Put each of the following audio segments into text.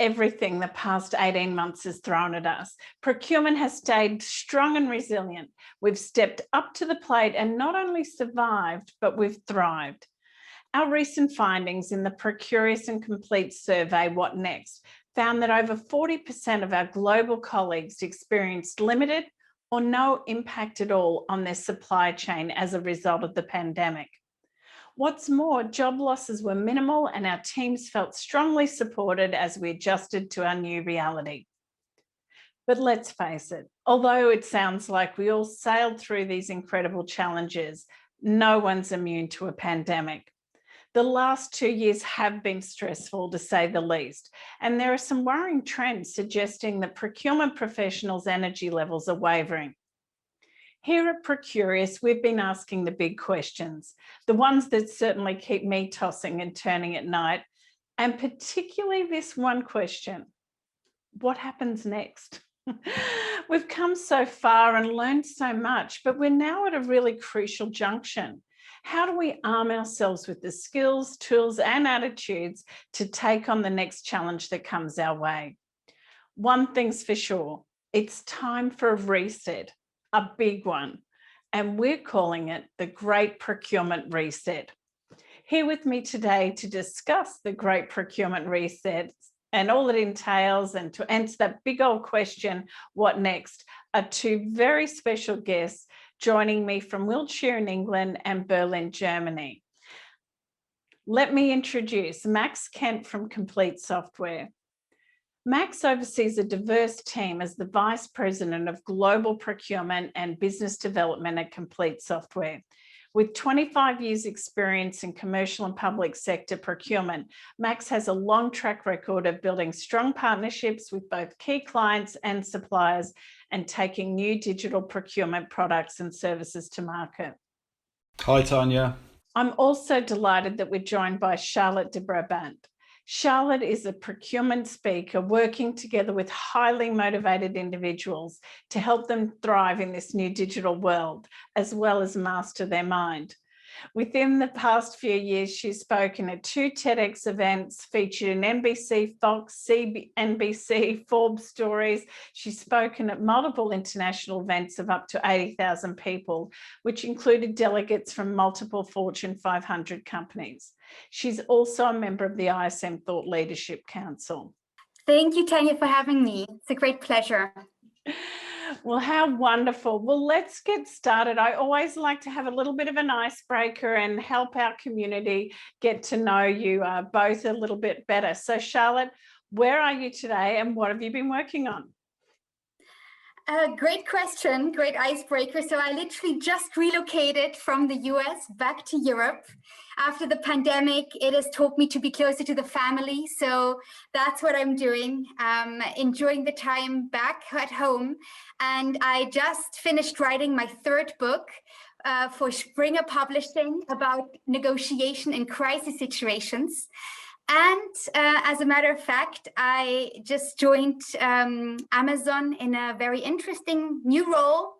everything the past 18 months has thrown at us, procurement has stayed strong and resilient. We've stepped up to the plate and not only survived, but we've thrived. Our recent findings in the Procurious and Compleat survey, What Next, found that over 40% of our global colleagues experienced limited or no impact at all on their supply chain as a result of the pandemic. What's more, job losses were minimal and our teams felt strongly supported as we adjusted to our new reality. But let's face it, although it sounds like we all sailed through these incredible challenges, no one's immune to a pandemic. The last 2 years have been stressful, to say the least, and there are some worrying trends suggesting that procurement professionals' energy levels are wavering. Here at Procurious, we've been asking the big questions, the ones that certainly keep me tossing and turning at night, and particularly this one question: what happens next? We've come so far and learned so much, but we're now at a really crucial junction. How do we arm ourselves with the skills, tools, and attitudes to take on the next challenge that comes our way? One thing's for sure, it's time for a reset, a big one, and we're calling it the Great Procurement Reset. Here with me today to discuss the Great Procurement Reset and all it entails, and to answer that big old question, what next, are two very special guests joining me from Wiltshire in England and Berlin, Germany. Let me introduce Max Kent from Compleat Software. Max oversees a diverse team as the Vice President of Global Procurement and Business Development at Compleat Software. With 25 years experience in commercial and public sector procurement, Max has a long track record of building strong partnerships with both key clients and suppliers and taking new digital procurement products and services to market. Hi, Tanya. I'm also delighted that we're joined by Charlotte de Brabant. Charlotte is a procurement speaker working together with highly motivated individuals to help them thrive in this new digital world, as well as master their mind. Within the past few years, she's spoken at 2 TEDx events, featured in NBC, Fox, CNBC, Forbes stories. She's spoken at multiple international events of up to 80,000 people, which included delegates from multiple Fortune 500 companies. She's also a member of the ISM Thought Leadership Council. Thank you, Tanya, for having me. It's a great pleasure. Well, how wonderful. Well, let's get started. I always like to have a little bit of an icebreaker and help our community get to know you both a little bit better. So, Charlotte, where are you today and what have you been working on? Great question, great icebreaker. So I literally just relocated from the US back to Europe. After the pandemic, it has taught me to be closer to the family. So that's what I'm doing, enjoying the time back at home. And I just finished writing my 3rd book for Springer Publishing about negotiation in crisis situations. And as a matter of fact, I just joined Amazon in a very interesting new role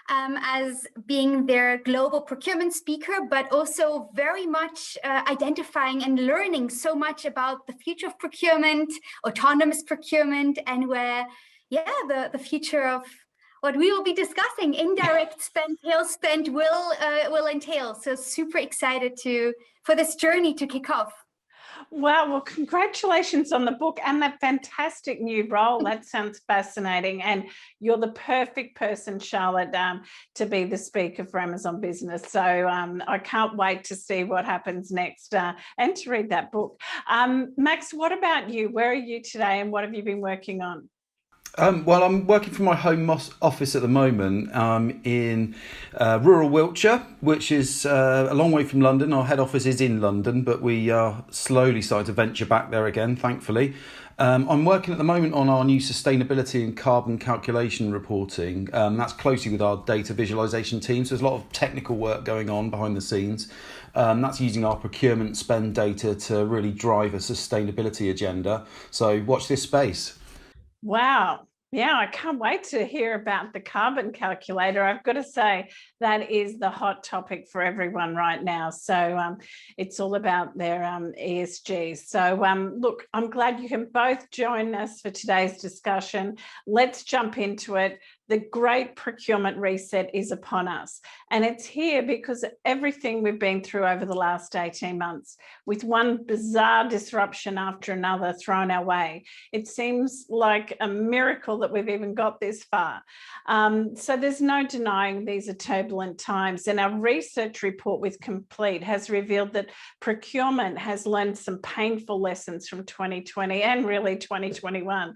as being their global procurement speaker, but also very much identifying and learning so much about the future of procurement, autonomous procurement, and where, the future of what we will be discussing, indirect spend, tail spend, will entail. So super excited for this journey to kick off. Wow, well, congratulations on the book and that fantastic new role. That sounds fascinating. And you're the perfect person, Charlotte, to be the speaker for Amazon Business. So I can't wait to see what happens next and to read that book. Max, what about you? Where are you today and what have you been working on? Well, I'm working from my home office at the moment in rural Wiltshire, which is a long way from London. Our head office is in London, but we are slowly starting to venture back there again, thankfully. I'm working at the moment on our new sustainability and carbon calculation reporting. That's closely with our data visualization team. So there's a lot of technical work going on behind the scenes. That's using our procurement spend data to really drive a sustainability agenda. So watch this space. Wow, Yeah, I can't wait to hear about the carbon calculator. I've got to say that is the hot topic for everyone right now. So it's all about their ESG. So look, I'm glad you can both join us for today's discussion. Let's jump into it. The Great Procurement Reset is upon us, and it's here because of everything we've been through over the last 18 months, with one bizarre disruption after another thrown our way. It seems like a miracle that we've even got this far. So there's no denying these are turbulent times, and our research report with Compleat has revealed that procurement has learned some painful lessons from 2020 and really 2021.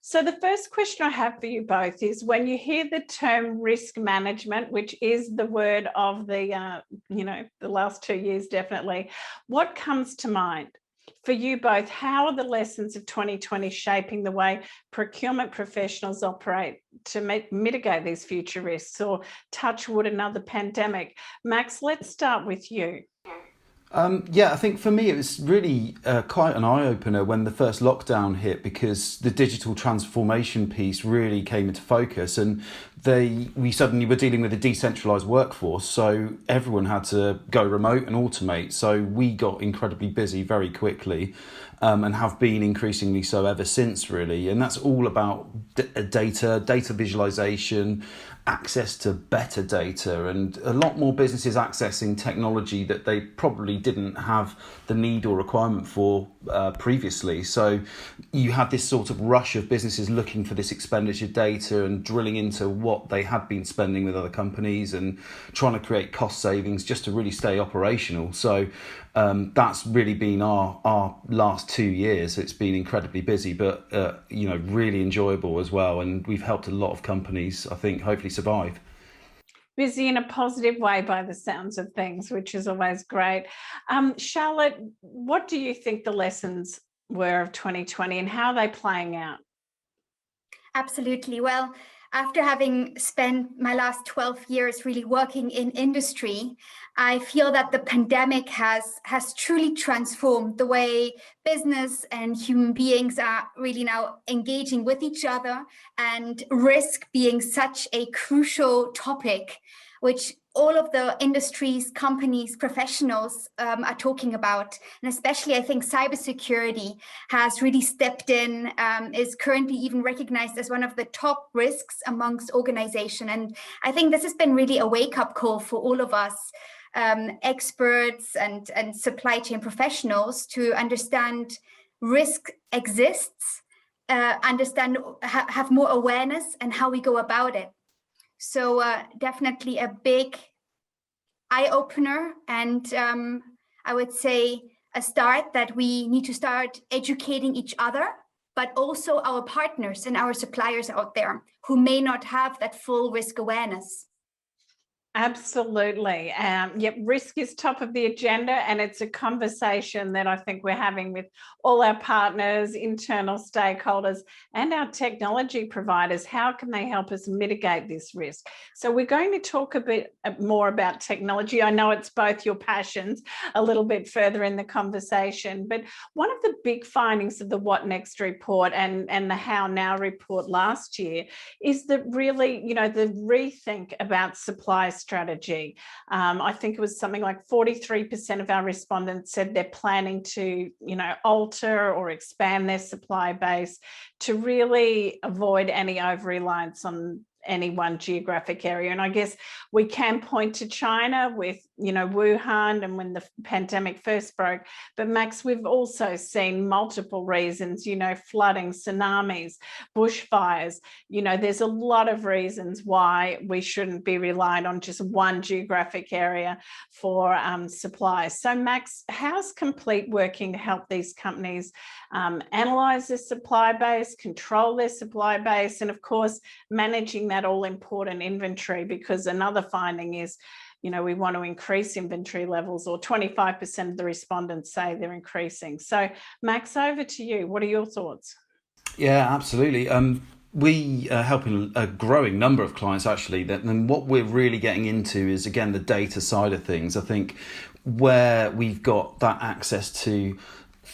So the first question I have for you both is, when you hear the term risk management, which is the word of the last 2 years, definitely, what comes to mind? For you both, how are the lessons of 2020 shaping the way procurement professionals operate to mitigate these future risks, or touch wood, another pandemic? Max, let's start with you. I think for me it was really quite an eye-opener when the first lockdown hit, because the digital transformation piece really came into focus, and we suddenly were dealing with a decentralized workforce, so everyone had to go remote and automate. So we got incredibly busy very quickly, and have been increasingly so ever since, really. And that's all about data visualization, access to better data, and a lot more businesses accessing technology that they probably didn't have the need or requirement for previously. So you had this sort of rush of businesses looking for this expenditure data and drilling into what they had been spending with other companies and trying to create cost savings just to really stay operational. So that's really been our last 2 years. It's been incredibly busy, but really enjoyable as well. And we've helped a lot of companies, I think, hopefully survive. Busy in a positive way by the sounds of things, which is always great. Charlotte, what do you think the lessons were of 2020 and how are they playing out? Absolutely. Well, after having spent my last 12 years really working in industry, I feel that the pandemic has truly transformed the way business and human beings are really now engaging with each other, and risk being such a crucial topic, which all of the industries, companies, professionals are talking about. And especially, I think cybersecurity has really stepped in, is currently even recognized as one of the top risks amongst organizations. And I think this has been really a wake-up call for all of us, experts and supply chain professionals, to understand risk exists, have more awareness and how we go about it. So definitely a big eye-opener, and I would say a start that we need to start educating each other, but also our partners and our suppliers out there who may not have that full risk awareness. Absolutely. Yep, risk is top of the agenda, and it's a conversation that I think we're having with all our partners, internal stakeholders, and our technology providers. How can they help us mitigate this risk? So we're going to talk a bit more about technology. I know it's both your passions a little bit further in the conversation, but one of the big findings of the What Next report and the How Now report last year is that really, the rethink about supply strategy. I think it was something like 43% of our respondents said they're planning to, alter or expand their supply base to really avoid any over-reliance on any one geographic area. And I guess we can point to China with, Wuhan and when the pandemic first broke. But Max, we've also seen multiple reasons, flooding, tsunamis, bushfires. There's a lot of reasons why we shouldn't be reliant on just one geographic area for supply. So Max, how's Compleat working to help these companies analyze their supply base, control their supply base, and of course, managing that all important inventory? Because another finding is, we want to increase inventory levels, or 25% of the respondents say they're increasing. So Max, over to you. What are your thoughts? Yeah, absolutely. We are helping a growing number of clients, actually. And what we're really getting into is, again, the data side of things. I think where we've got that access to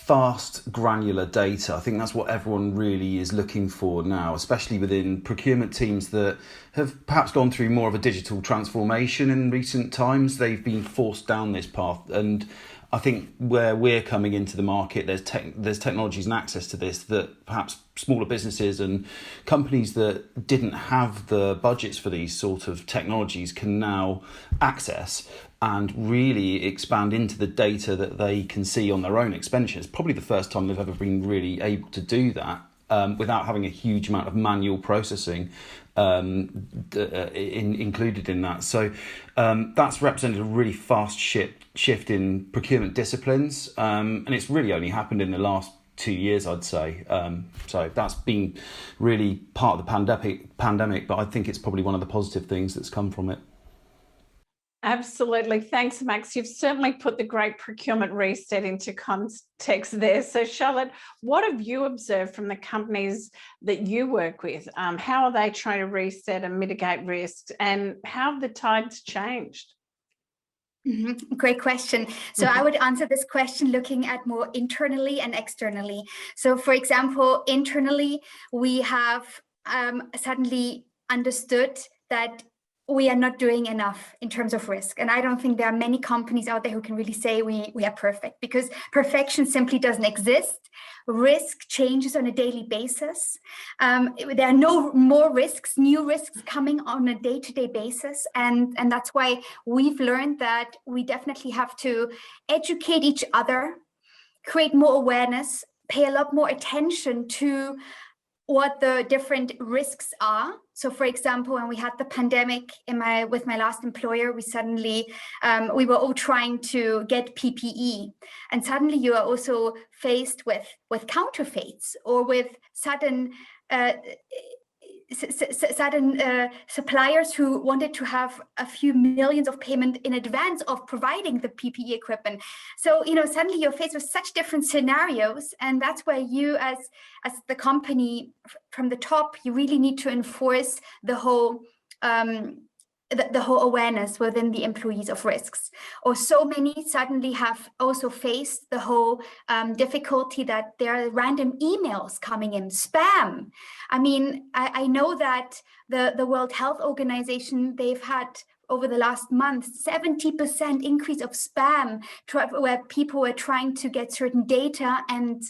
fast, granular data. I think that's what everyone really is looking for now, especially within procurement teams that have perhaps gone through more of a digital transformation in recent times. They've been forced down this path, and I think where we're coming into the market, there's technologies and access to this that perhaps smaller businesses and companies that didn't have the budgets for these sort of technologies can now access and really expand into the data that they can see on their own expenditure. It's probably the first time they've ever been really able to do that without having a huge amount of manual processing included in that. So that's represented a really fast shift in procurement disciplines, and it's really only happened in the last 2 years, I'd say. So that's been really part of the pandemic, but I think it's probably one of the positive things that's come from it. Absolutely. Thanks, Max. You've certainly put the Great Procurement Reset into context there. So, Charlotte, what have you observed from the companies that you work with? How are they trying to reset and mitigate risks, and how have the tides changed? Great question. So I would answer this question looking at more internally and externally. So, for example, internally, we have suddenly understood that we are not doing enough in terms of risk. And I don't think there are many companies out there who can really say we are perfect, because perfection simply doesn't exist. Risk changes on a daily basis. There are no more risks, new risks coming on a day-to-day basis. And that's why we've learned that we definitely have to educate each other, create more awareness, pay a lot more attention to what the different risks are. So, for example, when we had the pandemic with my last employer, we were all trying to get PPE, and suddenly you are also faced with counterfeits or with sudden suppliers who wanted to have a few millions of payment in advance of providing the PPE equipment. So, suddenly you're faced with such different scenarios, and that's where you, as the company from the top, you really need to enforce the whole awareness within the employees of risks. Or so many suddenly have also faced the whole difficulty that there are random emails coming in, spam. I mean, I know that the World Health Organization, they've had over the last month 70% increase of spam, where people were trying to get certain data and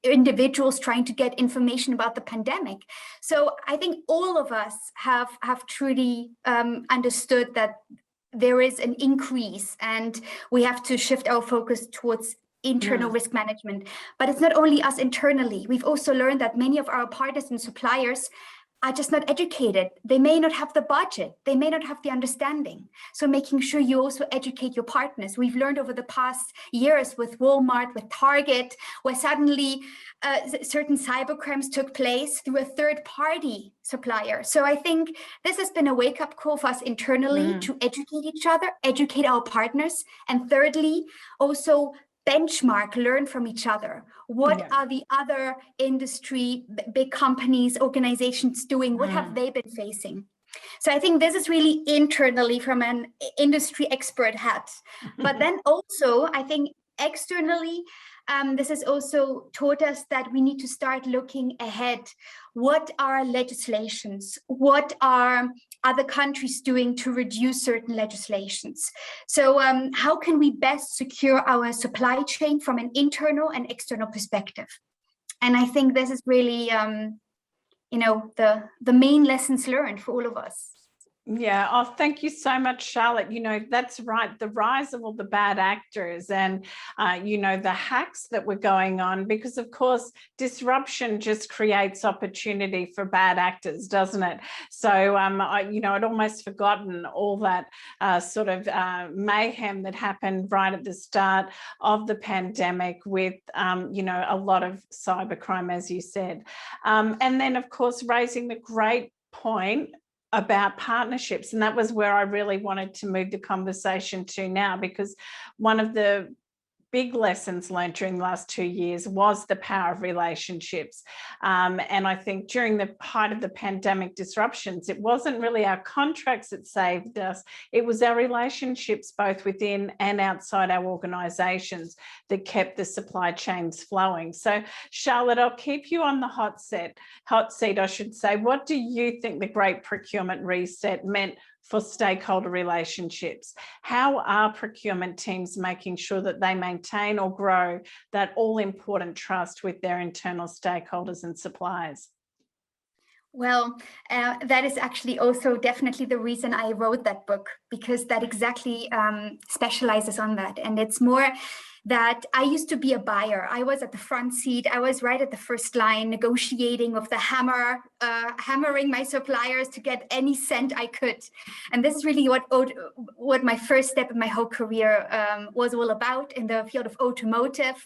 individuals trying to get information about the pandemic. So I think all of us have truly understood that there is an increase, and we have to shift our focus towards internal risk management. But it's not only us internally. We've also learned that many of our partners and suppliers are just not educated. They may not have the budget. They may not have the understanding. So making sure you also educate your partners. We've learned over the past years with Walmart, with Target, where suddenly certain cybercrimes took place through a third-party supplier. So I think this has been a wake-up call for us internally to educate each other, educate our partners, and thirdly, also benchmark, learn from each other. What are the other industry, big companies, organizations doing? What have they been facing? So I think this is really internally from an industry expert hat. But then also, I think externally, this has also taught us that we need to start looking ahead. What are legislations? What are other countries doing to reduce certain legislations? So how can we best secure our supply chain from an internal and external perspective? And I think this is really, the main lessons learned for all of us. Yeah. Oh, thank you so much, Charlotte. That's right. The rise of all the bad actors and, the hacks that were going on, because of course, disruption just creates opportunity for bad actors, doesn't it? So, I'd almost forgotten all that sort of mayhem that happened right at the start of the pandemic with, a lot of cybercrime, as you said. And then, of course, raising the great point about partnerships. And that was where I really wanted to move the conversation to now, because one of the big lessons learned during the last 2 years was the power of relationships. And I think during the height of the pandemic disruptions, it wasn't really our contracts that saved us. It was our relationships, both within and outside our organizations, that kept the supply chains flowing. So Charlotte, I'll keep you on the hot seat, I should say. What do you think the Great Procurement Reset meant for stakeholder relationships? How are procurement teams making sure that they maintain or grow that all-important trust with their internal stakeholders and suppliers? Well, that is actually also definitely the reason I wrote that book, because that exactly specializes on that. And it's more that I used to be a buyer. I was at the front seat. I was right at the first line, negotiating with the hammer, hammering my suppliers to get any cent I could. And this is really what my first step in my whole career was all about in the field of automotive.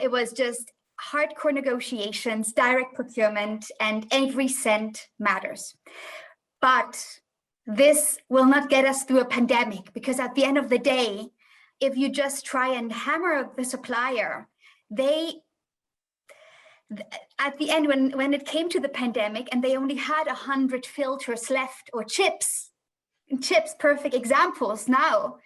It was just hardcore negotiations, direct procurement, and every cent matters. But this will not get us through a pandemic, because at the end of the day, if you just try and hammer the supplier, at the end, when it came to the pandemic and they only had 100 filters left, or chips, perfect examples now,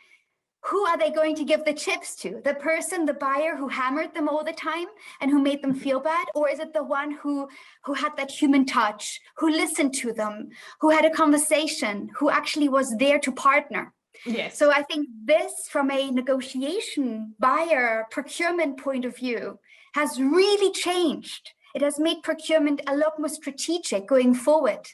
who are they going to give the chips to? The person, the buyer who hammered them all the time and who made them feel bad? Or is it the one who had that human touch, who listened to them, who had a conversation, who actually was there to partner? Yes. So I think this, from a negotiation, buyer, procurement point of view, has really changed. It has made procurement a lot more strategic going forward.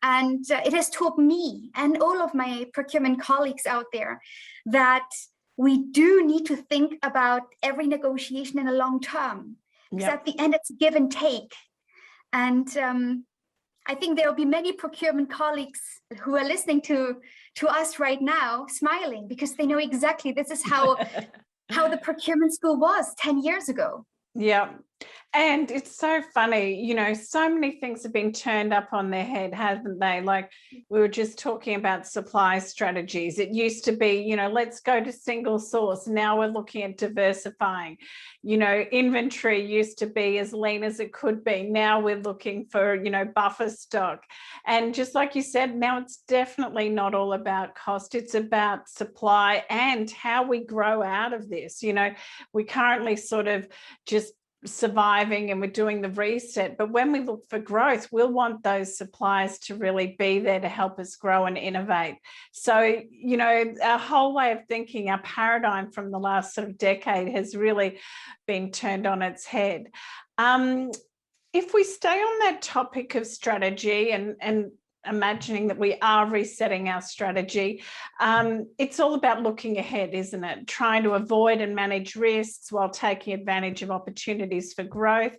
And it has taught me and all of my procurement colleagues out there that we do need to think about every negotiation in a long term. Because at the end, it's give and take. And I think there will be many procurement colleagues who are listening to us right now smiling, because they know exactly this is how the procurement school was 10 years ago. Yeah. And it's so funny, you know, so many things have been turned up on their head, haven't they? Like we were just talking about supply strategies. It used to be, you know, let's go to single source. Now we're looking at diversifying. You know, inventory used to be as lean as it could be. Now we're looking for, you know, buffer stock. And just like you said, now it's definitely not all about cost. It's about supply and how we grow out of this. You know, we currently sort of just surviving and we're doing the reset, but when we look for growth, we'll want those suppliers to really be there to help us grow and innovate. So, you know, our whole way of thinking, our paradigm from the last sort of decade has really been turned on its head. If we stay on that topic of strategy and imagining that we are resetting our strategy, it's all about looking ahead, isn't it? Trying to avoid and manage risks while taking advantage of opportunities for growth.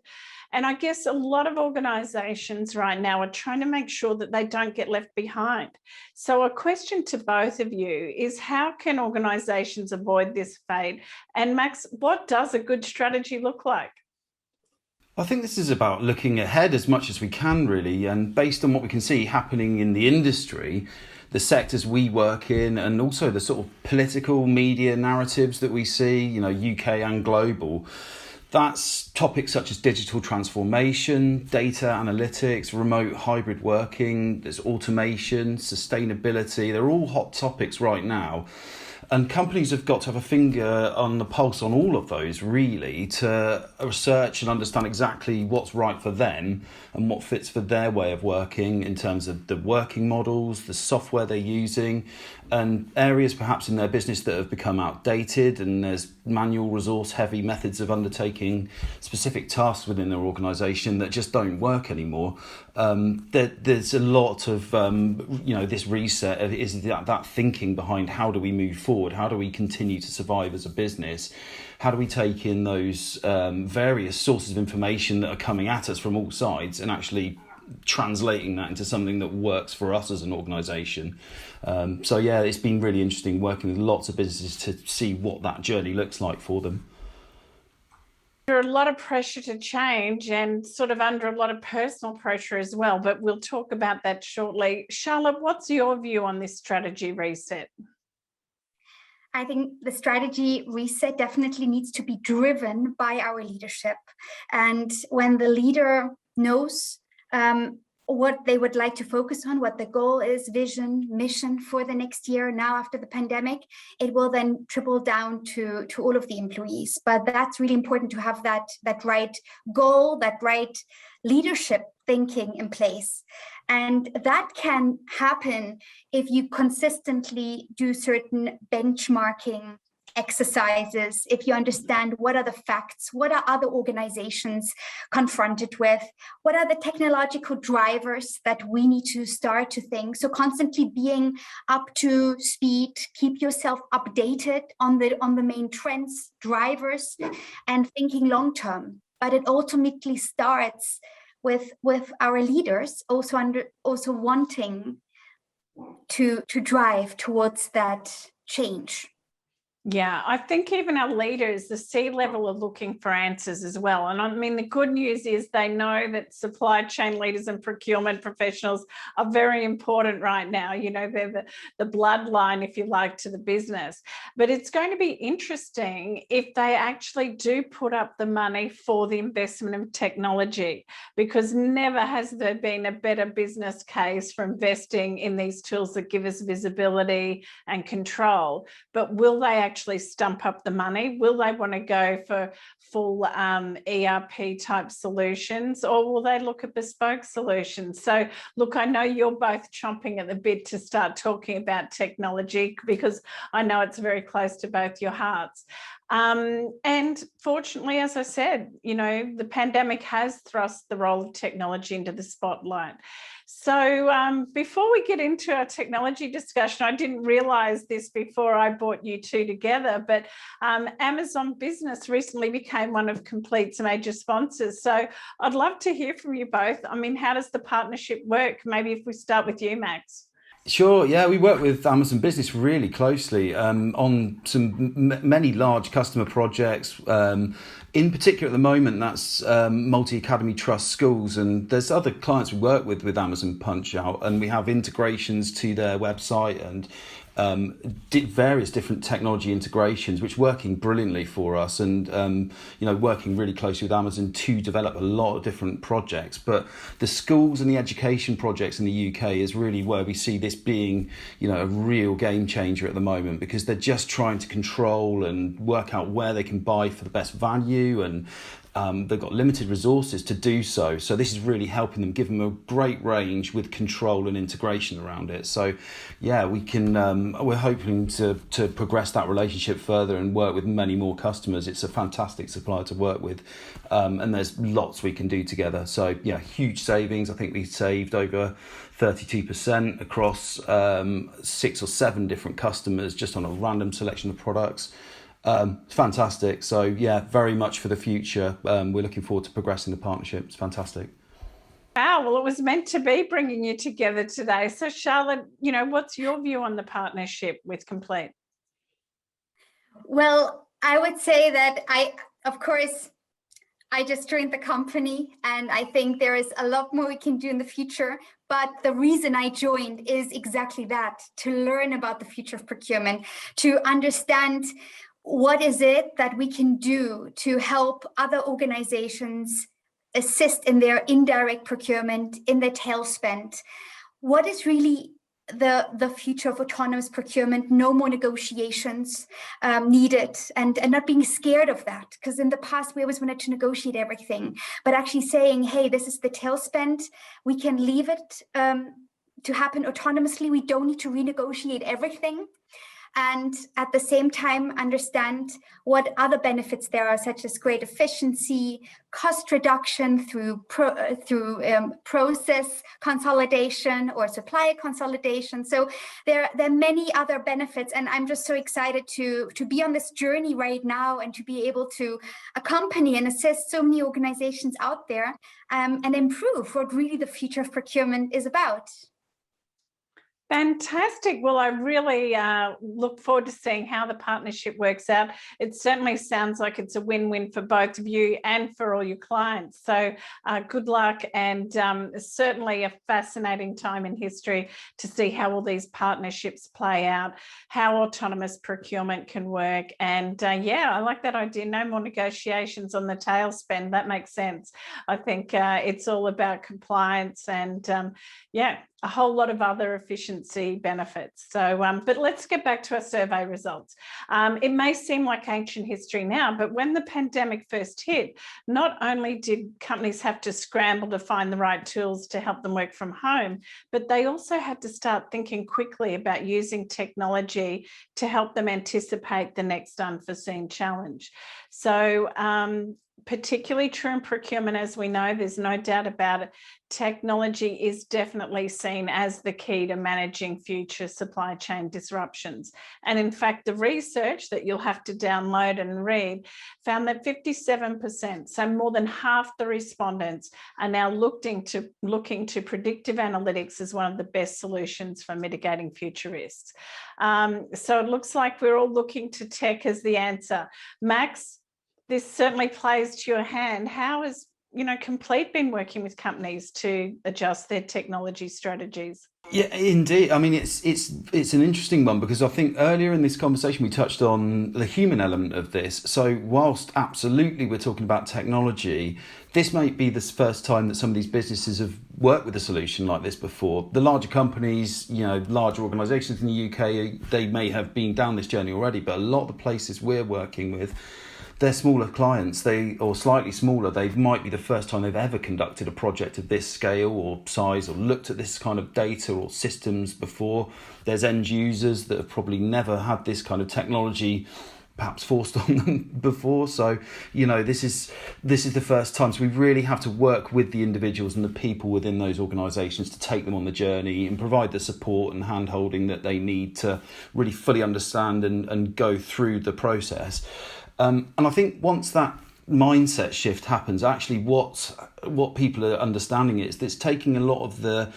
And I guess a lot of organizations right now are trying to make sure that they don't get left behind. So a question to both of you is, how can organizations avoid this fate? And Max, what does a good strategy look like? I think this is about looking ahead as much as we can, really, and based on what we can see happening in the industry, the sectors we work in, and also the sort of political media narratives that we see, you know, UK and global. That's topics such as digital transformation, data analytics, remote hybrid working, there's automation, sustainability. They're all hot topics right now. And companies have got to have a finger on the pulse on all of those, really, to research and understand exactly what's right for them and what fits for their way of working in terms of the working models, the software they're using, and areas perhaps in their business that have become outdated, and there's manual resource heavy methods of undertaking specific tasks within their organisation that just don't work anymore. There's a lot of, this reset is that thinking behind how do we move forward, how do we continue to survive as a business, how do we take in those various sources of information that are coming at us from all sides and actually translating that into something that works for us as an organisation. It's been really interesting working with lots of businesses to see what that journey looks like for them. Under a lot of pressure to change and sort of under a lot of personal pressure as well, but we'll talk about that shortly. Charlotte, what's your view on this strategy reset? I think the strategy reset definitely needs to be driven by our leadership. And when the leader knows what they would like to focus on, what the goal is, vision, mission for the next year, now after the pandemic, it will then trickle down to all of the employees. But that's really important to have that right goal, that right leadership thinking in place. And that can happen if you consistently do certain benchmarking exercises, if you understand what are the facts, what are other organizations confronted with, what are the technological drivers that we need to start to think. So constantly being up to speed, keep yourself updated on the main trends, drivers, and thinking long term. But it ultimately starts with our leaders also wanting to drive towards that change. Yeah, I think even our leaders, the C-level, are looking for answers as well. And I mean, the good news is they know that supply chain leaders and procurement professionals are very important right now. You know, they're the bloodline, if you like, to the business. But it's going to be interesting if they actually do put up the money for the investment in technology, because never has there been a better business case for investing in these tools that give us visibility and control. But will they actually stump up the money? Will they want to go for full ERP type solutions, or will they look at bespoke solutions? So look, I know you're both chomping at the bit to start talking about technology, because I know it's very close to both your hearts. And fortunately, as I said, you know, the pandemic has thrust the role of technology into the spotlight. So before we get into our technology discussion, I didn't realize this before I brought you two together, but Amazon Business recently became one of Compleat's major sponsors. So I'd love to hear from you both. I mean, how does the partnership work? Maybe if we start with you, Max. Sure. Yeah, we work with Amazon Business really closely on many large customer projects. In particular, at the moment, that's multi-academy trust schools, and there's other clients we work with Amazon Punch Out, and we have integrations to their website and various different technology integrations, which working brilliantly for us, and you know, working really closely with Amazon to develop a lot of different projects. But the schools and the education projects in the UK is really where we see this being, you know, a real game changer at the moment, because they're just trying to control and work out where they can buy for the best value, and they've got limited resources to do so. So this is really helping them, give them a great range with control and integration around it. So yeah, we can, we're hoping to progress that relationship further and work with many more customers. It's a fantastic supplier to work with, and there's lots we can do together. So yeah, huge savings. I think we saved over 32% across 6 or 7 different customers just on a random selection of products. Fantastic. So yeah, very much for the future. We're looking forward to progressing the partnership. It's fantastic. Wow, well, it was meant to be bringing you together today. So Charlotte, you know, what's your view on the partnership with Compleat? Well, I would say that of course, I just joined the company, and I think there is a lot more we can do in the future. But the reason I joined is exactly that, to learn about the future of procurement, to understand what is it that we can do to help other organizations assist in their indirect procurement, in their tail spend. What is really the future of autonomous procurement? No more negotiations needed, and not being scared of that, because in the past we always wanted to negotiate everything, but actually saying, hey, this is the tail spend, we can leave it to happen autonomously. We don't need to renegotiate everything. And at the same time, understand what other benefits there are, such as great efficiency, cost reduction through process consolidation or supplier consolidation. So there are many other benefits, and I'm just so excited to be on this journey right now, and to be able to accompany and assist so many organizations out there, and improve what really the future of procurement is about. Fantastic. Well, I really look forward to seeing how the partnership works out. It certainly sounds like it's a win-win for both of you and for all your clients. So good luck, and certainly a fascinating time in history to see how all these partnerships play out, how autonomous procurement can work. And yeah, I like that idea. No more negotiations on the tail spend. That makes sense. I think it's all about compliance and yeah, a whole lot of other efficiency benefits. So, but let's get back to our survey results. It may seem like ancient history now, but when the pandemic first hit, not only did companies have to scramble to find the right tools to help them work from home, but they also had to start thinking quickly about using technology to help them anticipate the next unforeseen challenge. So, particularly true in procurement, as we know, there's no doubt about it. Technology is definitely seen as the key to managing future supply chain disruptions. And in fact, the research that you'll have to download and read found that 57%, so more than half the respondents, are now looking to predictive analytics as one of the best solutions for mitigating future risks. So it looks like we're all looking to tech as the answer. Max, this certainly plays to your hand. How has Compleat been working with companies to adjust their technology strategies? Yeah, indeed. I mean, it's an interesting one, because I think earlier in this conversation we touched on the human element of this. So whilst absolutely we're talking about technology, this might be the first time that some of these businesses have worked with a solution like this before. The larger companies, larger organisations in the UK, they may have been down this journey already, but a lot of the places we're working with, they're smaller clients, or slightly smaller. They might be the first time they've ever conducted a project of this scale or size, or looked at this kind of data or systems before. There's end users that have probably never had this kind of technology perhaps forced on them before. So, this is the first time. So we really have to work with the individuals and the people within those organisations to take them on the journey and provide the support and hand-holding that they need to really fully understand and go through the process. And I think once that mindset shift happens, actually what people are understanding is that it's taking a lot of the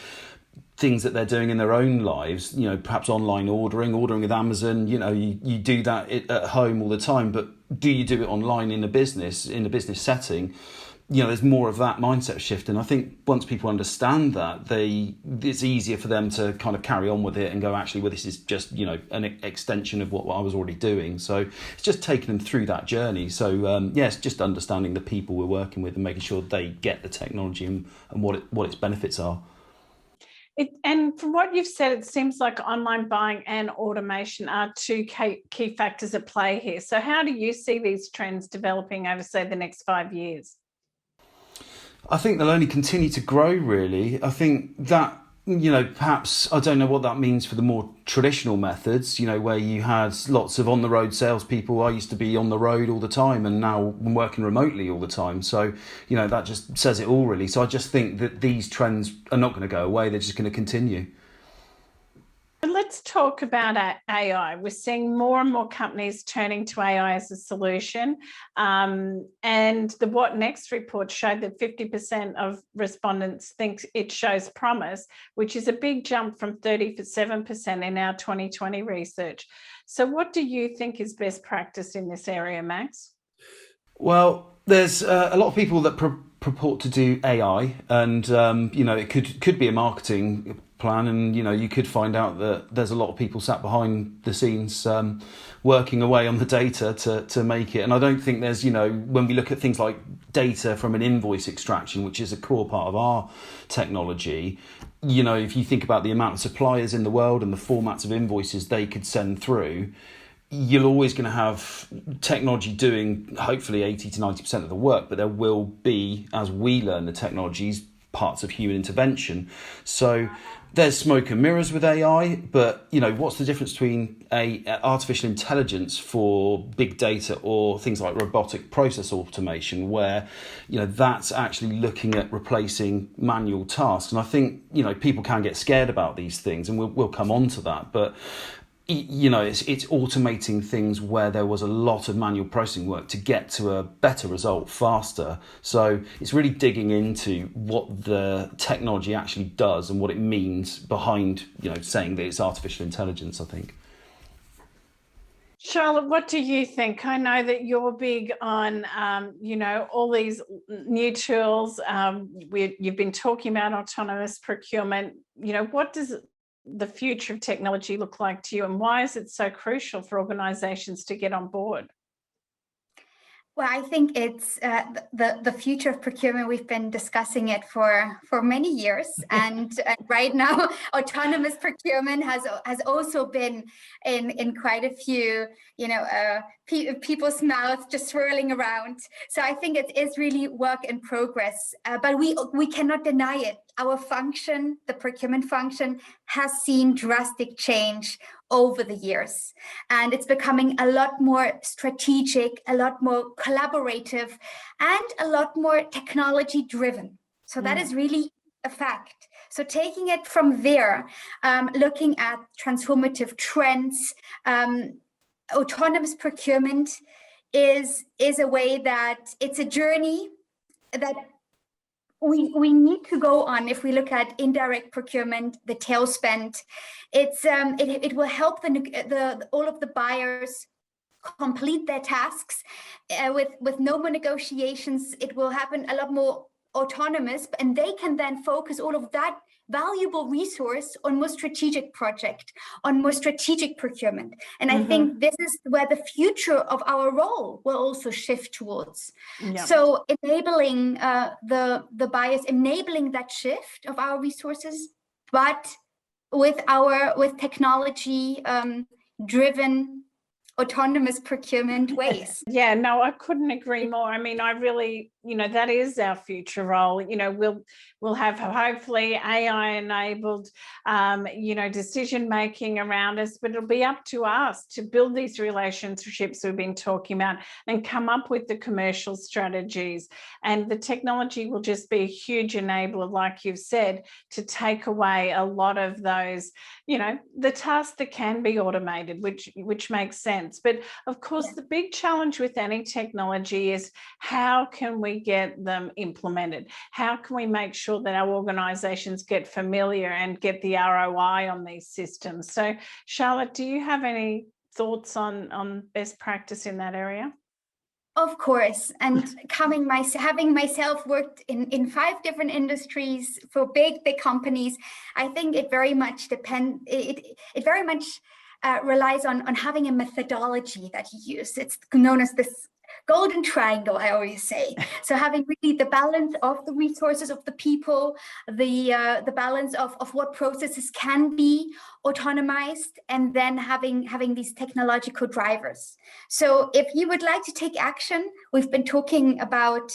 things that they're doing in their own lives, perhaps online ordering with Amazon, you do that at home all the time, but do you do it online in a business setting? There's more of that mindset shift. And I think once people understand that, it's easier for them to kind of carry on with it and go, actually, well, this is just, an extension of what I was already doing. So it's just taking them through that journey. So, it's just understanding the people we're working with and making sure they get the technology and what its benefits are. And from what you've said, it seems like online buying and automation are two key factors at play here. So how do you see these trends developing over, say, the next 5 years? I think they'll only continue to grow, really. I think that, perhaps, I don't know what that means for the more traditional methods, where you had lots of on-the-road salespeople. I used to be on the road all the time, and now I'm working remotely all the time. So, that just says it all, really. So I just think that these trends are not going to go away. They're just going to continue. Let's talk about AI. We're seeing more and more companies turning to AI as a solution. And the What Next report showed that 50% of respondents think it shows promise, which is a big jump from 37% in our 2020 research. So what do you think is best practice in this area, Max? Well, there's a lot of people that purport to do AI, and it could be a marketing plan, and you could find out that there's a lot of people sat behind the scenes working away on the data to make it. And I don't think there's, when we look at things like data from an invoice extraction, which is a core part of our technology, if you think about the amount of suppliers in the world and the formats of invoices they could send through, you're always going to have technology doing hopefully 80 to 90% of the work, but there will be, as we learn the technologies, parts of human intervention. So there's smoke and mirrors with AI, but what's the difference between artificial intelligence for big data or things like robotic process automation, where that's actually looking at replacing manual tasks? And I think people can get scared about these things, and we'll come on to that, but you know, it's automating things where there was a lot of manual processing work to get to a better result faster. So it's really digging into what the technology actually does and what it means behind, you know, saying that it's artificial intelligence, I think. Charlotte, what do you think? I know that you're big on, you know, all these new tools. You've been talking about autonomous procurement. You know, what does the future of technology look like to you, and why is it so crucial for organizations to get on board? Well, I think it's the future of procurement. We've been discussing it for many years, and right now, autonomous procurement has also been in quite a few, you know, people's mouths just swirling around. So I think it is really work in progress, but we cannot deny it. Our function, the procurement function, has seen drastic change over the years, and it's becoming a lot more strategic, a lot more collaborative, and a lot more technology driven. So that is really a fact. So taking it from there, looking at transformative trends, autonomous procurement is a way that it's a journey that we need to go on. If we look at indirect procurement, the tail spend, it will help all of the buyers complete their tasks with no more negotiations. It will happen a lot more autonomous, and they can then focus all of that valuable resource on more strategic project, on more strategic procurement. And I think this is where the future of our role will also shift towards. Yep. So enabling the buyers, enabling that shift of our resources, but with technology driven autonomous procurement ways. Yeah, no, I couldn't agree more. I mean, I really, you know, that is our future role. You know, we'll have hopefully AI enabled, you know, decision making around us, but it'll be up to us to build these relationships we've been talking about and come up with the commercial strategies. And the technology will just be a huge enabler, like you've said, to take away a lot of those, you know, the tasks that can be automated, which makes sense. But of course, the big challenge with any technology is how can we get them implemented? How can we make sure that our organizations get familiar and get the ROI on these systems? So, Charlotte, do you have any thoughts on best practice in that area? Of course, and having myself worked in 5 different industries for big companies, I think it very much depends. It very much relies on having a methodology that you use. It's known as this golden triangle, I always say. So having really the balance of the resources of the people, the balance of what processes can be autonomized, and then having these technological drivers. So if you would like to take action, we've been talking about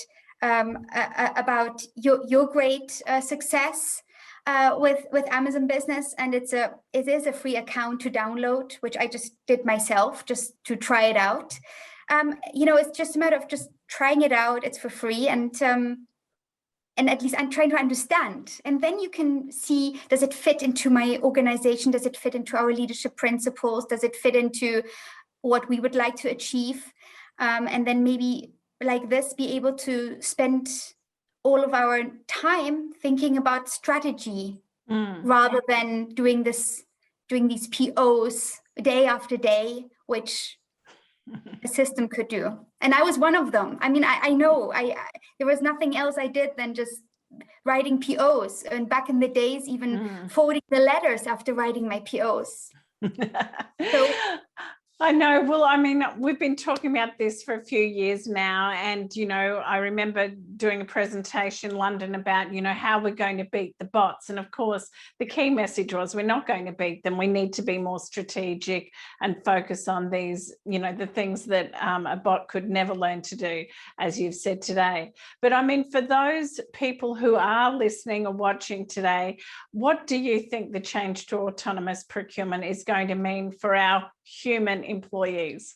your great success with Amazon Business, and it is a free account to download, which I just did myself just to try it out. You know, it's just a matter of just trying it out. It's for free, and at least I'm trying to understand. And then you can see, does it fit into my organization? Does it fit into our leadership principles? Does it fit into what we would like to achieve? And then maybe like this, be able to spend all of our time thinking about strategy rather than doing these POs day after day, which a system could do. And I was one of them. I mean, I know there was nothing else I did than just writing POs. And back in the days, even forwarding the letters after writing my POs. So I know. Well, I mean, we've been talking about this for a few years now. And, you know, I remember doing a presentation in London about, you know, how we're going to beat the bots. And of course, the key message was we're not going to beat them. We need to be more strategic and focus on these, you know, the things that a bot could never learn to do, as you've said today. But I mean, for those people who are listening or watching today, what do you think the change to autonomous procurement is going to mean for our human employees?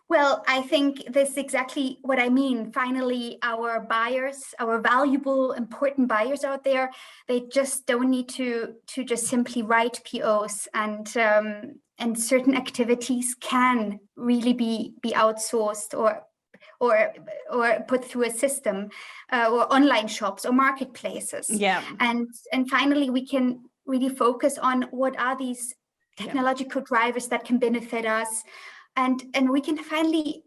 Well, I think this is exactly what I mean. Finally, our buyers, our valuable, important buyers out there, they just don't need to just simply write POs, and certain activities can really be outsourced or put through a system, or online shops or marketplaces. Yeah. And finally, we can really focus on what are these technological drivers that can benefit us. And we can finally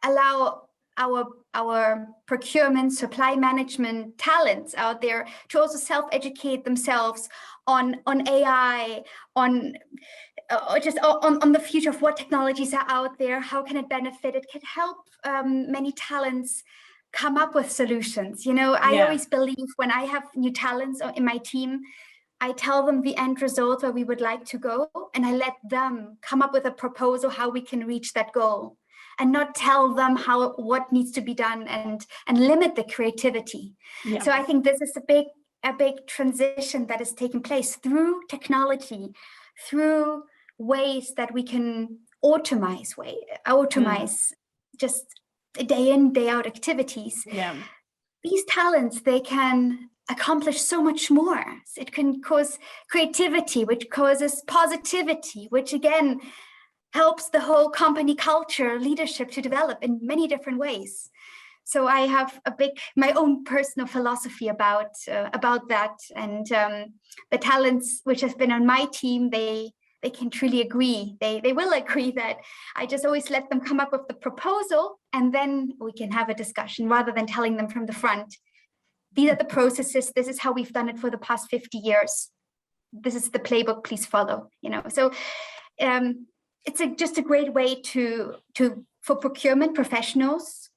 allow our procurement, supply management talents out there to also self-educate themselves on AI, on just on the future of what technologies are out there, how can it benefit. It can help many talents come up with solutions. You know, I always believe when I have new talents in my team, I tell them the end result where we would like to go, and I let them come up with a proposal how we can reach that goal, and not tell them what needs to be done and limit the creativity. Yeah. So I think this is a big transition that is taking place through technology, through ways that we can automate just day in, day out activities. Yeah. These talents, they can accomplish so much more. It can cause creativity, which causes positivity, which again helps the whole company culture, leadership to develop in many different ways. So I have my own personal philosophy about that, and the talents which have been on my team, they can truly agree. They will agree that I just always let them come up with the proposal, and then we can have a discussion rather than telling them from the front, these are the processes, this is how we've done it for the past 50 years. This is the playbook, please follow, you know. So it's just a great way for procurement professionals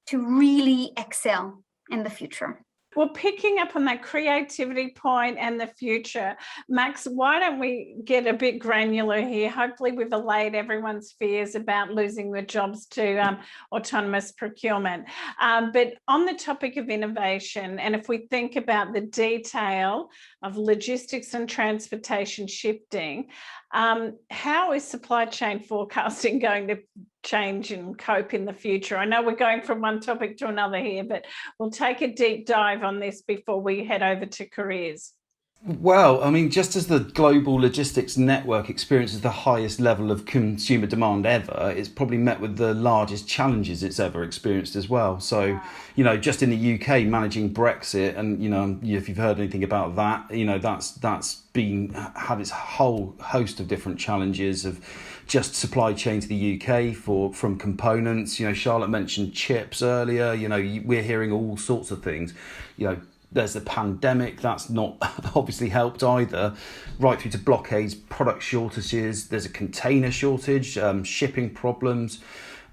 to really excel in the future. Well, picking up on that creativity point and the future, Max, why don't we get a bit granular here? Hopefully we've allayed everyone's fears about losing their jobs to autonomous procurement. But on the topic of innovation, and if we think about the detail of logistics and transportation shifting, how is supply chain forecasting going to change and cope in the future? I know we're going from one topic to another here, but we'll take a deep dive on this before we head over to careers. Well, I mean, just as the global logistics network experiences the highest level of consumer demand ever, it's probably met with the largest challenges it's ever experienced as well. So, you know, just in the UK, managing Brexit, and, you know, if you've heard anything about that, you know, that's had its whole host of different challenges of just supply chain to the UK from components. You know, Charlotte mentioned chips earlier. You know, we're hearing all sorts of things. You know, there's the pandemic, that's not obviously helped either, right through to blockades, product shortages, there's a container shortage, shipping problems,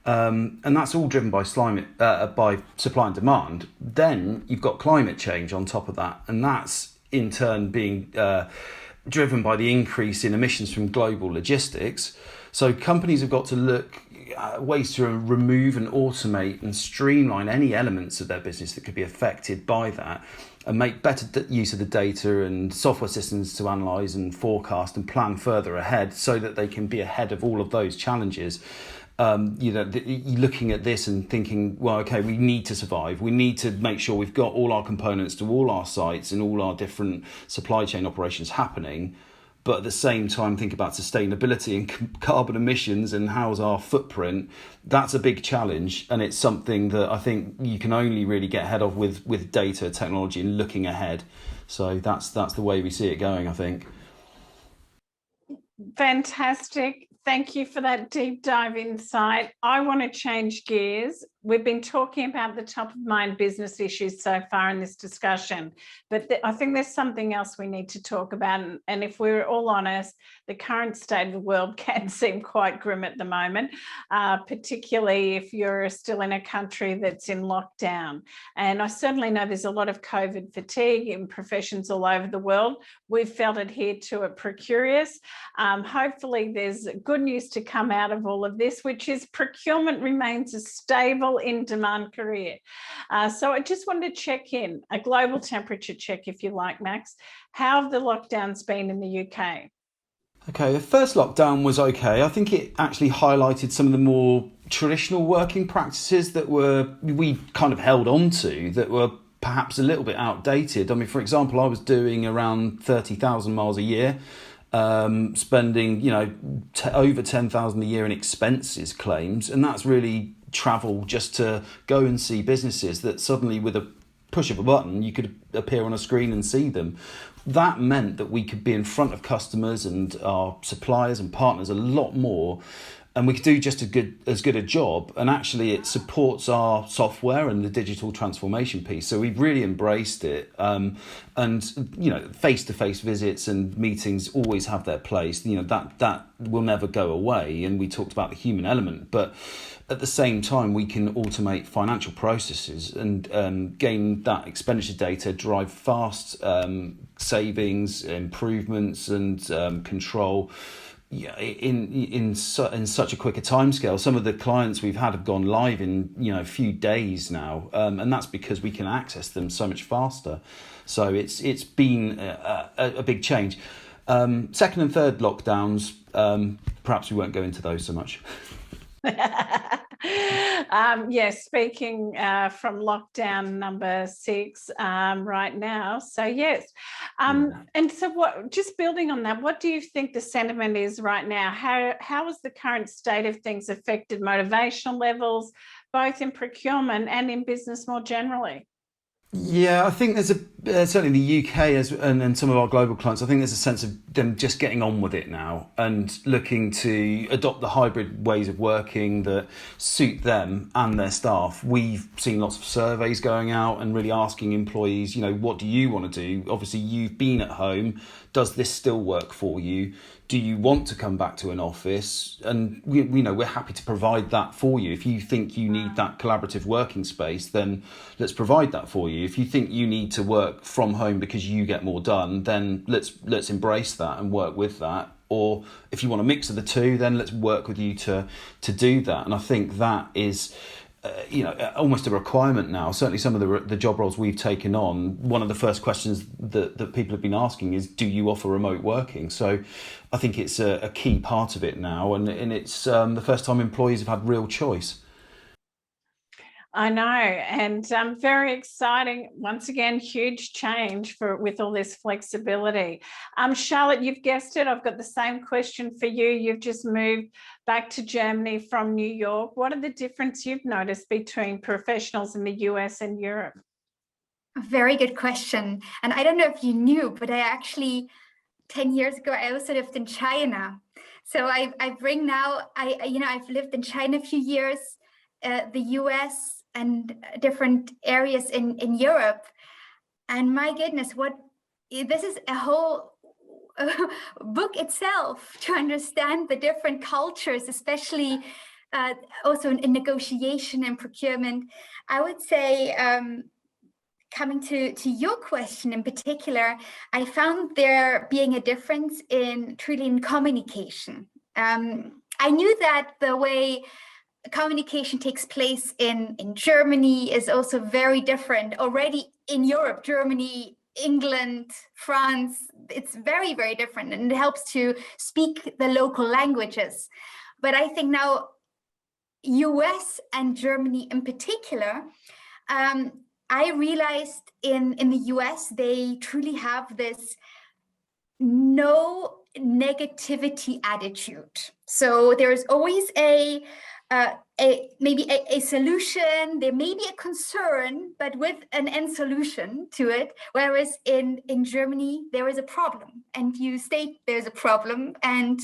and that's all driven by by supply and demand. Then you've got climate change on top of that, and that's in turn being driven by the increase in emissions from global logistics. So companies have got to look at ways to remove and automate and streamline any elements of their business that could be affected by that, and make better use of the data and software systems to analyse and forecast and plan further ahead so that they can be ahead of all of those challenges. You know, looking at this and thinking, well, okay, we need to survive. We need to make sure we've got all our components to all our sites and all our different supply chain operations happening. But at the same time, think about sustainability and carbon emissions and how's our footprint. That's a big challenge, and it's something that I think you can only really get ahead of with data, technology, and looking ahead. So that's the way we see it going, I think. Fantastic. Thank you for that deep dive insight. I want to change gears. We've been talking about the top of mind business issues so far in this discussion, but I think there's something else we need to talk about. And if we're all honest, the current state of the world can seem quite grim at the moment, particularly if you're still in a country that's in lockdown. And I certainly know there's a lot of COVID fatigue in professions all over the world. We've felt it here too at Procurious. Hopefully there's good news to come out of all of this, which is procurement remains a stable in-demand career. So I just wanted to check in, a global temperature check, if you like, Max. How have the lockdowns been in the UK? Okay, the first lockdown was okay. I think it actually highlighted some of the more traditional working practices that we kind of held on to that were perhaps a little bit outdated. I mean, for example, I was doing around 30,000 miles a year, spending, over 10,000 a year in expenses claims. And that's really travel just to go and see businesses that suddenly with a push of a button, you could appear on a screen and see them. That meant that we could be in front of customers and our suppliers and partners a lot more, and we could do just as good a job. And actually it supports our software and the digital transformation piece. So we've really embraced it. And face-to-face visits and meetings always have their place. That will never go away. And we talked about the human element, but at the same time, we can automate financial processes and gain that expenditure data, drive fast savings, improvements, and control in such a quicker timescale. Some of the clients we've had have gone live in a few days now, and that's because we can access them so much faster. So it's been a big change. Second and third lockdowns, perhaps we won't go into those so much. Yes, speaking from lockdown number 6 right now. So yes, and so just building on that, what do you think the sentiment is right now? How has the current state of things affected motivational levels, both in procurement and in business more generally? Yeah, I think there's certainly in the UK and some of our global clients, I think there's a sense of them just getting on with it now and looking to adopt the hybrid ways of working that suit them and their staff. We've seen lots of surveys going out and really asking employees, what do you want to do? Obviously, you've been at home. Does this still work for you? Do you want to come back to an office? And we're happy to provide that for you. If you think you need that collaborative working space, then let's provide that for you. If you think you need to work from home because you get more done, then let's embrace that and work with that. Or if you want a mix of the two, then let's work with you to do that. And I think that is almost a requirement now. Certainly some of the job roles we've taken on, one of the first questions that people have been asking is, do you offer remote working? So I think it's a key part of it now, and it's the first time employees have had real choice. I know, and very exciting. Once again, huge change with all this flexibility. Charlotte, you've guessed it. I've got the same question for you. You've just moved back to Germany from New York. What are the differences you've noticed between professionals in the US and Europe? A very good question. And I don't know if you knew, but I actually, 10 years ago, I also lived in China. So I've lived in China a few years, the US, and different areas in Europe. And my goodness, this is a whole book itself to understand the different cultures, especially also in negotiation and procurement. I would say, coming to your question in particular, I found there being a difference in communication. I knew that the way communication takes place in Germany is also very different. Already in Europe, Germany, England, France, it's very, very different, and it helps to speak the local languages. But I think now US and Germany in particular, I realized in the US, they truly have this no negativity attitude. So there's always maybe a solution, there may be a concern, but with an end solution to it. Whereas in Germany, there is a problem, and you state there's a problem, and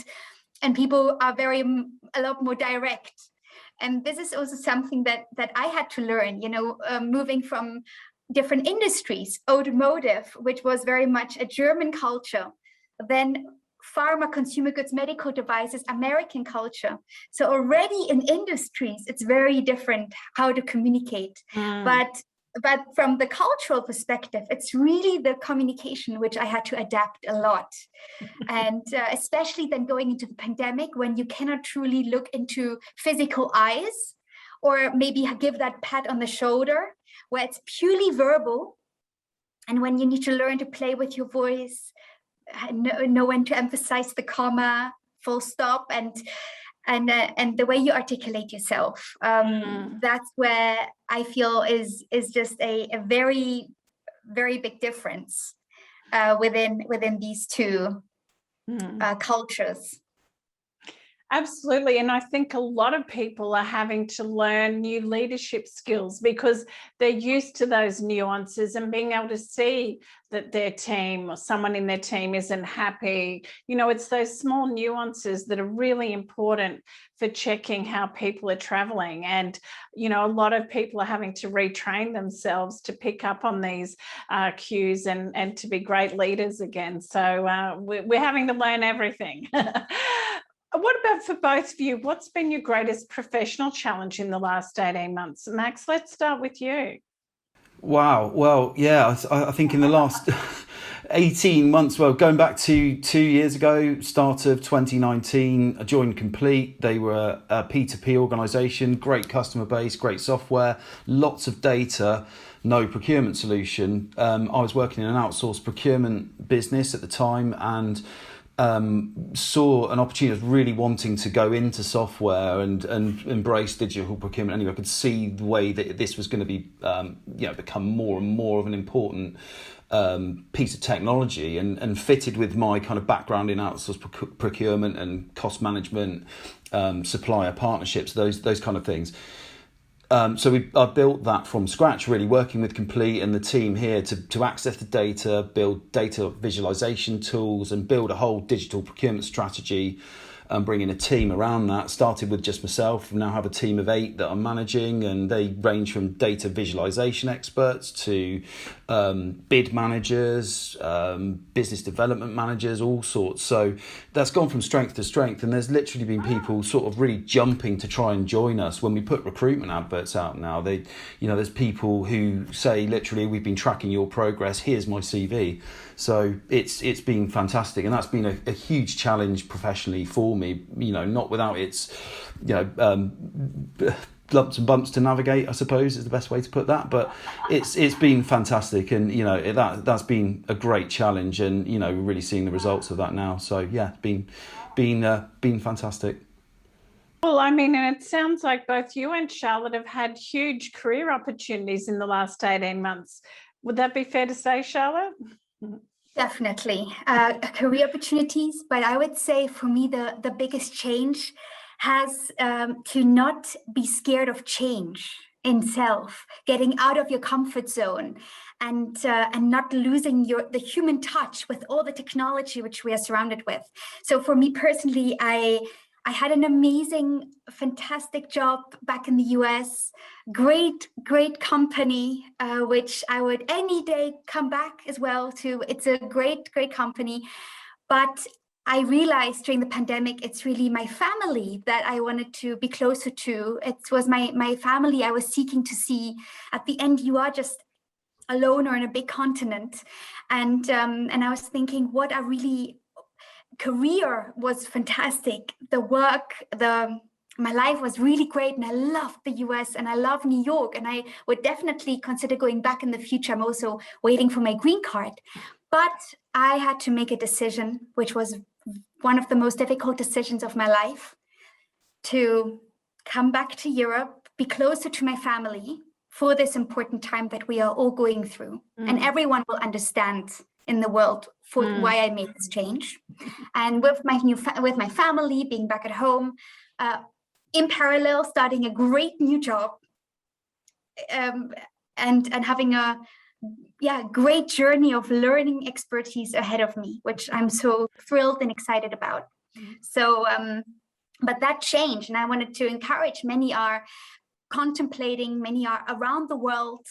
people are a lot more direct. And this is also something that I had to learn, moving from different industries, automotive, which was very much a German culture, then pharma, consumer goods, medical devices, American culture. So already in industries, it's very different how to communicate. But from the cultural perspective, it's really the communication which I had to adapt a lot. And especially then going into the pandemic, when you cannot truly look into physical eyes, or maybe give that pat on the shoulder, where it's purely verbal. And when you need to learn to play with your voice, know when to emphasize the comma, full stop, and the way you articulate yourself. That's where I feel is just a very, very big difference within these two cultures. Absolutely. And I think a lot of people are having to learn new leadership skills because they're used to those nuances and being able to see that their team or someone in their team isn't happy. You know, it's those small nuances that are really important for checking how people are traveling. And, you know, a lot of people are having to retrain themselves to pick up on these cues and to be great leaders again. So we're having to learn everything. What about for both of you? What's been your greatest professional challenge in the last 18 months? Max, let's start with you. Wow. Well, yeah, I think in the last 18 months, well, going back to 2 years ago, start of 2019, I joined Compleat. They were a P2P organisation, great customer base, great software, lots of data, no procurement solution. I was working in an outsourced procurement business at the time and saw an opportunity. I was really wanting to go into software and embrace digital procurement. Anyway, I could see the way that this was going to be, become more and more of an important piece of technology and fitted with my kind of background in outsourced procurement and cost management, supplier partnerships, those kind of things. So I built that from scratch, really working with Compleat and the team here to access the data, build data visualization tools and build a whole digital procurement strategy and bringing a team around that. Started with just myself, now have a team of 8 that I'm managing, and they range from data visualization experts to bid managers, business development managers, all sorts. So that's gone from strength to strength, and there's literally been people sort of really jumping to try and join us when we put recruitment adverts out now. There's people who say literally, we've been tracking your progress, here's my CV. So it's been fantastic, and that's been a huge challenge professionally for me, not without its lumps and bumps to navigate, I suppose is the best way to put that. But it's been fantastic, and that's been a great challenge, and we're really seeing the results of that now. So yeah, it's been fantastic. Well, I mean, and it sounds like both you and Charlotte have had huge career opportunities in the last 18 months. Would that be fair to say, Charlotte? Definitely career opportunities, but I would say for me the biggest change has to not be scared of change in self, getting out of your comfort zone, and not losing the human touch with all the technology which we are surrounded with. So for me personally, I had an amazing, fantastic job back in the US, great company, which I would any day come back as well to. It's a great company. But I realized during the pandemic, it's really my family that I wanted to be closer to. It was my family I was seeking to see. At the end, you are just alone or in a big continent. And I was thinking, what are really... Career was fantastic. The work, my life was really great, and I loved the US and I love New York, and I would definitely consider going back in the future. I'm also waiting for my green card. But I had to make a decision, which was one of the most difficult decisions of my life, to come back to Europe, be closer to my family for this important time that we are all going through. And everyone will understand in the world for why I made this change. And with my family, being back at home, in parallel, starting a great new job, and having a great journey of learning expertise ahead of me, which I'm so thrilled and excited about. So, but that changed, and I wanted to encourage. Many are contemplating, many are around the world,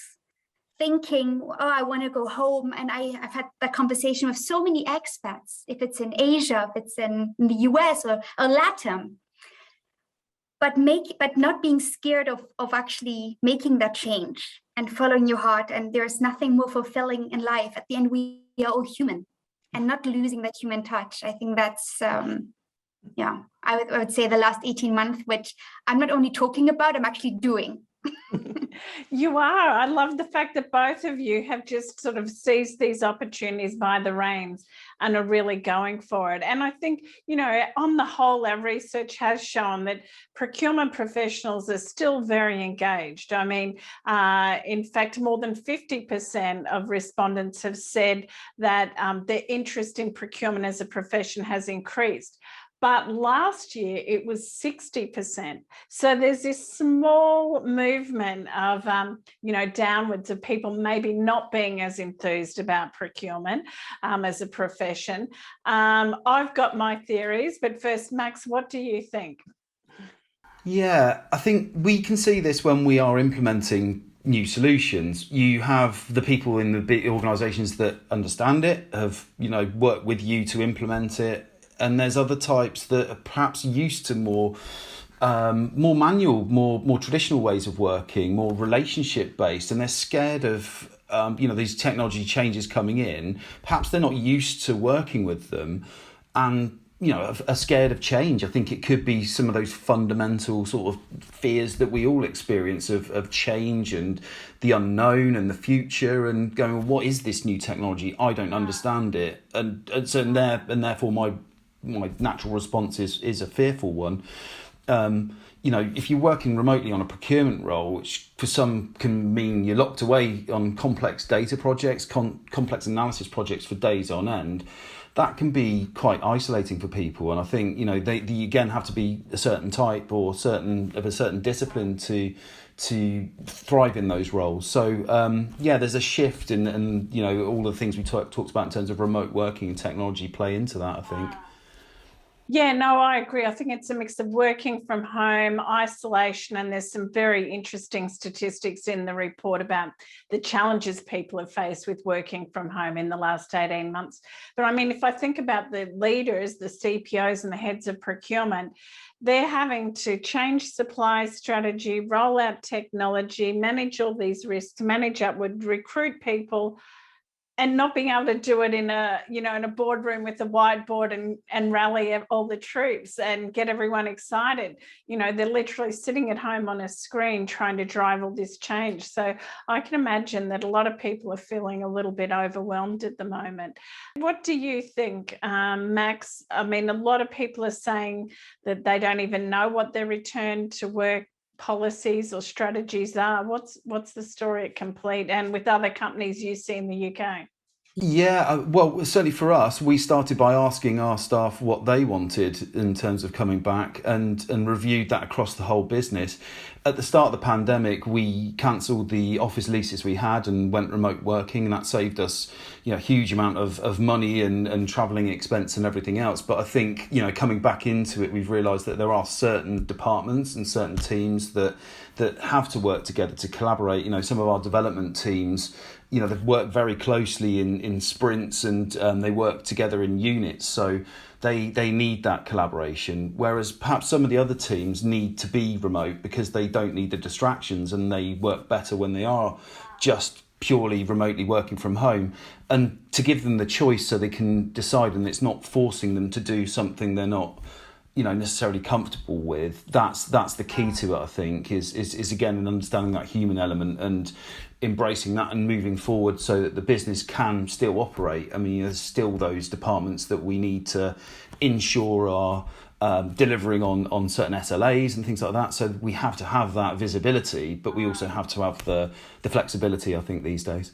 thinking, oh, I want to go home. And I've had that conversation with so many expats, if it's in Asia, if it's in the US or LATAM, but not being scared of actually making that change and following your heart. And there's nothing more fulfilling in life. At the end, we are all human, and not losing that human touch. I think that's, I would say the last 18 months, which I'm not only talking about, I'm actually doing. You are. I love the fact that both of you have just sort of seized these opportunities by the reins and are really going for it. And I think, on the whole, our research has shown that procurement professionals are still very engaged. I mean, in fact, more than 50% of respondents have said that their interest in procurement as a profession has increased. But last year it was 60%. So there's this small movement of, downwards of people maybe not being as enthused about procurement as a profession. I've got my theories, but first, Max, what do you think? Yeah, I think we can see this when we are implementing new solutions. You have the people in the big organisations that understand it, have worked with you to implement it, and there's other types that are perhaps used to more manual, more traditional ways of working, more relationship based, and they're scared of these technology changes coming in. Perhaps they're not used to working with them, and are scared of change. I think it could be some of those fundamental sort of fears that we all experience of change and the unknown and the future, and going, well, what is this new technology? I don't understand it, and therefore my natural response is a fearful one. If you're working remotely on a procurement role, which for some can mean you're locked away on complex data projects, complex analysis projects for days on end, that can be quite isolating for people. And I think they again have to be a certain type or a certain discipline to thrive in those roles. So there's a shift, and all the things we talked about in terms of remote working and technology play into that, I think. Yeah, no, I agree. I think it's a mix of working from home, isolation, and there's some very interesting statistics in the report about the challenges people have faced with working from home in the last 18 months. But I mean, if I think about the leaders, the CPOs and the heads of procurement, they're having to change supply strategy, roll out technology, manage all these risks, manage upward, recruit people, and not being able to do it in a boardroom with a whiteboard and rally all the troops and get everyone excited. They're literally sitting at home on a screen trying to drive all this change. So I can imagine that a lot of people are feeling a little bit overwhelmed at the moment. What do you think, Max? I mean, a lot of people are saying that they don't even know what their return to work policies or strategies are. What's the story at Compleat and with other companies you see in the UK? Yeah, well, certainly for us, we started by asking our staff what they wanted in terms of coming back, and reviewed that across the whole business. At the start of the pandemic, we cancelled the office leases we had and went remote working, and that saved us a huge amount of money and travelling expense and everything else. But I think coming back into it, we've realised that there are certain departments and certain teams that have to work together to collaborate. Some of our development teams, they've worked very closely in sprints, and they work together in units. So they need that collaboration. Whereas perhaps some of the other teams need to be remote because they don't need the distractions, and they work better when they are just purely remotely working from home. And to give them the choice so they can decide, and it's not forcing them to do something they're not necessarily comfortable with. That's the key to it, I think, is again an understanding that human element and embracing that and moving forward so that the business can still operate. I mean, there's still those departments that we need to ensure are delivering on certain SLAs and things like that. So we have to have that visibility, but we also have to have the flexibility, I think, these days.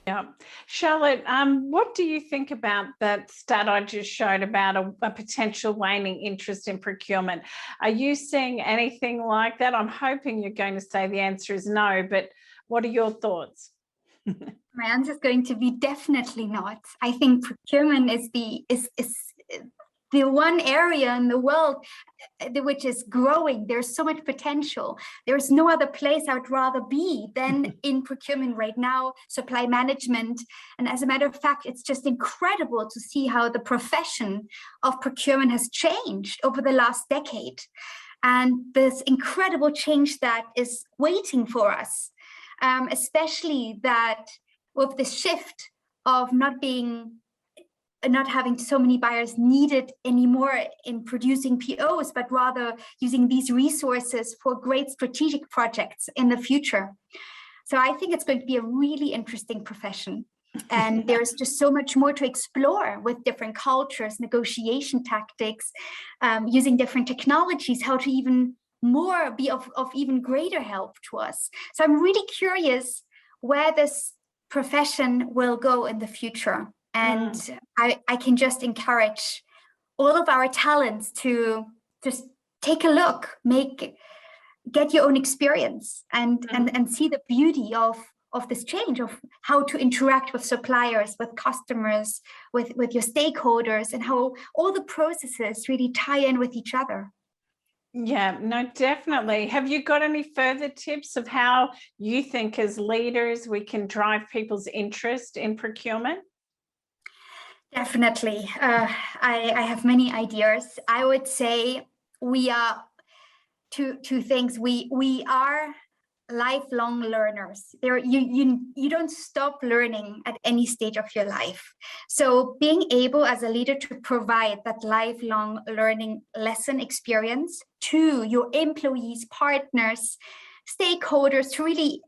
Yeah. Charlotte, what do you think about that stat I just showed about a potential waning interest in procurement? Are you seeing anything like that? I'm hoping you're going to say the answer is no, but what are your thoughts? My answer is going to be definitely not. I think procurement is the one area in the world which is growing. There's so much potential. There's no other place I would rather be than in procurement right now, supply management. And as a matter of fact, it's just incredible to see how the profession of procurement has changed over the last decade. And this incredible change that is waiting for us, especially that with the shift of not being not having so many buyers needed anymore in producing POs, but rather using these resources for great strategic projects in the future. So I think it's going to be a really interesting profession. And there's just so much more to explore with different cultures, negotiation tactics, using different technologies, how to even more be of even greater help to us. So I'm really curious where this profession will go in the future. And I can just encourage all of our talents to just take a look, get your own experience and see the beauty of this change, of how to interact with suppliers, with customers, with your stakeholders, and how all the processes really tie in with each other. Yeah, no, definitely. Have you got any further tips of how you think as leaders we can drive people's interest in procurement? Definitely. I have many ideas. I would say we are two things. We are lifelong learners. You don't stop learning at any stage of your life. So being able as a leader to provide that lifelong learning lesson experience to your employees, partners, stakeholders, to really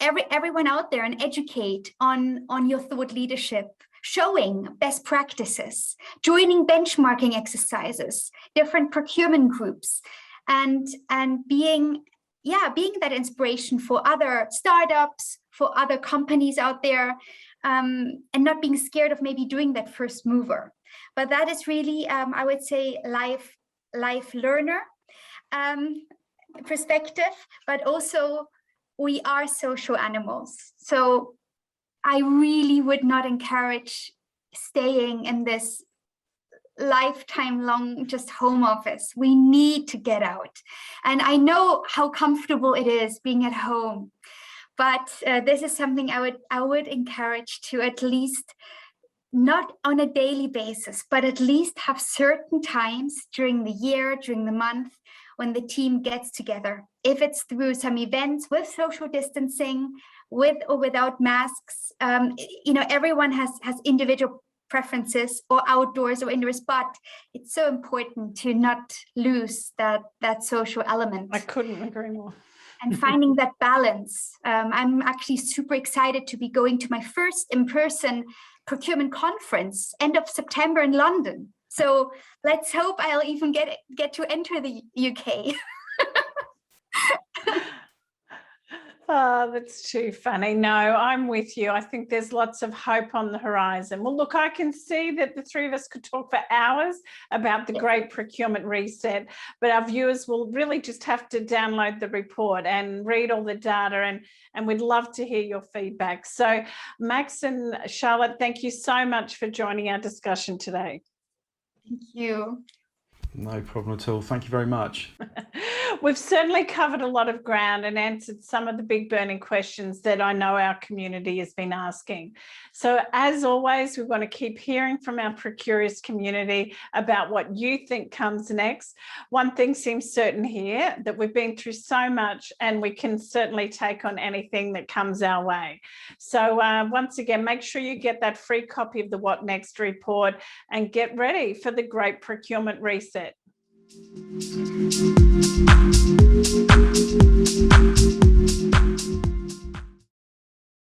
everyone out there, and educate on your thought leadership, showing best practices, joining benchmarking exercises, different procurement groups, and being that inspiration for other startups, for other companies out there, and not being scared of maybe doing that first mover. But that is really, I would say, life learner perspective, but also we are social animals. So I really would not encourage staying in this lifetime long just home office. We need to get out. And I know how comfortable it is being at home, but this is something I would encourage to at least, not on a daily basis, but at least have certain times during the year, during the month, when the team gets together. If it's through some events with social distancing, with or without masks, everyone has individual preferences, or outdoors or indoors, but it's so important to not lose that social element. I couldn't agree more. And finding that balance. I'm actually super excited to be going to my first in-person procurement conference end of September in London. So let's hope I'll even get to enter the UK. Oh, that's too funny. No, I'm with you. I think there's lots of hope on the horizon. Well, look, I can see that the three of us could talk for hours about the Great Procurement Reset, but our viewers will really just have to download the report and read all the data, and we'd love to hear your feedback. So Max and Charlotte, thank you so much for joining our discussion today. Thank you. No problem at all. Thank you very much. We've certainly covered a lot of ground and answered some of the big burning questions that I know our community has been asking. So as always, we want to keep hearing from our Procurious community about what you think comes next. One thing seems certain here, that we've been through so much and we can certainly take on anything that comes our way. So once again, make sure you get that free copy of the What Next report and get ready for the Great Procurement Reset.